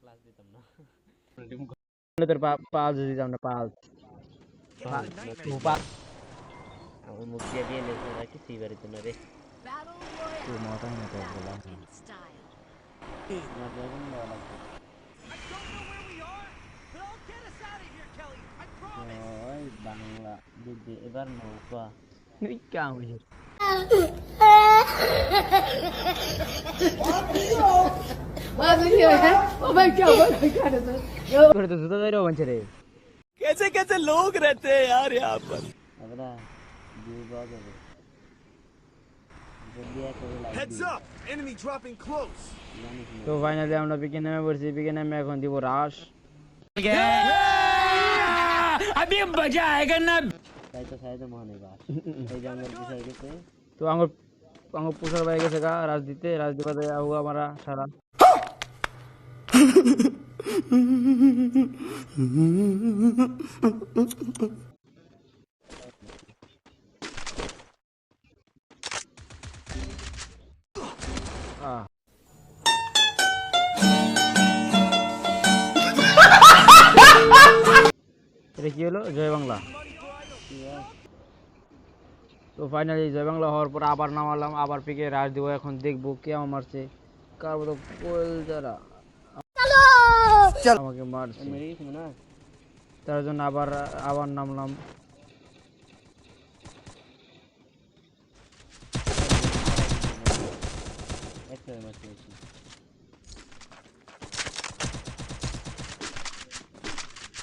Class দিতাম না। তোর পাল দিতাম না পাল আমার মুখ দিয়ে দিয়ে লেগে ওরা কিছুই পারিত না রে। তুই মাথায় না তো বলা আমার বেগুন দেওয়া লাগবে। ওই বাংলা দিদি এবার নৌকা তুই কাম হইছে করে তো জুতা যাইরো বঞ্চে রে कैसे कैसे लोग रहते हैं यार यहाँ पर। আমরা দুই পাওয়া যাবে যদি এক করে Heads লাগবে up, enemy dropping close. জানিস না তো ফাইনালি আমরা পিকে নেমে পড়ছি পিকে নেমে এখন দিব রাশ अभी मजा आएगा ना। তাই তো খাই তো মনে বাস এই জঙ্গল বিষয় গেছে তো আঙ্গুর আঙ্গুর পুষার বাইরে গেছে গা রাজ দিবাতে আহু আমরা সারা এটা কি হলো জয় বাংলা তো ফাইনালি জয় বাংলা হওয়ার পর আবার নামালাম আবার পিকে রাশ দিব এখন দেখবো কে আমার মারছে কার মতো কোয়েল যারা আমাকে মারছে মেরে গেছি না তার জন্য আবার আবার নামলাম একটা মাছ পেয়েছি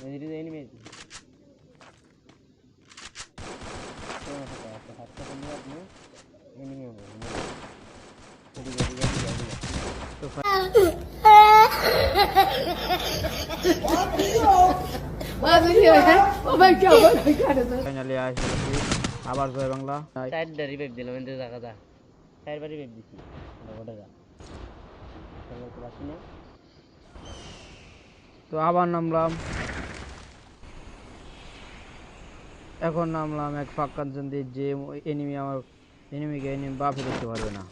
এদিকে এনিমি আছে হাতটা বন্ধ আপনি এনিমি হবে এদিকে এদিকে এদিকে ফাইনালি আসছি আবার জয় বাংলা চারটা রিভাইভ দিলাম এতে জায়গা যা চারবার রিভাইভ দিছি ওটা যা তাহলে তো বাকি না তো আবার নামলাম এখন নামলাম এক ফাঁকার জন্য যে এনিমি আমার এনিমিকে এনিমি বাপে দেখতে পারবে না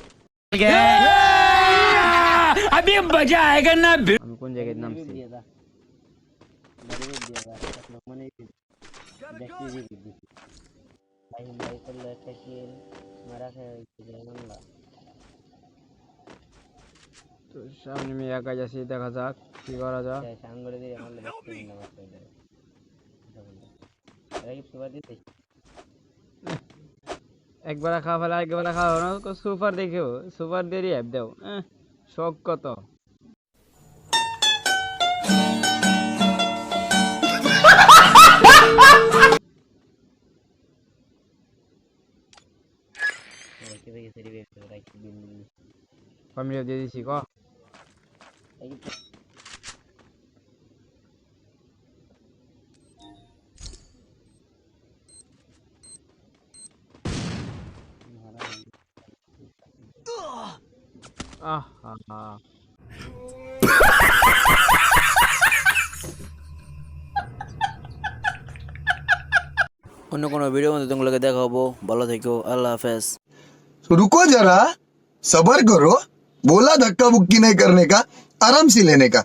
अभी मजा आएगा ना। আমি কোন জায়গায় নামছি দিয়ে দা রিভাইভ দিয়ে দা মানে দেখতে রিভাইভ দিছি ভাই ভাই করলে একটা কিল মারা খেয়ে বাংলা তো সামনে আমি একা যাচ্ছি দেখা যাক কি করা যায় সাঙ্গরে দিয়ে মারলে দেখতে না মারতে দেয় এরা কি সুপার দিতে একবার খাওয়া ফেলা একবার খাওয়া না সুপার দেখেও সুপার দেরি অ্যাপ দাও শখ কত কেবে গেছে রিভাইভ করে রাখি দিন দিন ফ্যামিলি দিয়ে দিছি ক অন্য কোনো ভিডিও মধ্যে তোমাকে দেখাবো ভালো থেকো আল্লাহ হাফেজ रुको जरा सबर करो बोला धक्का बुक्की नहीं करने का आराम से लेने का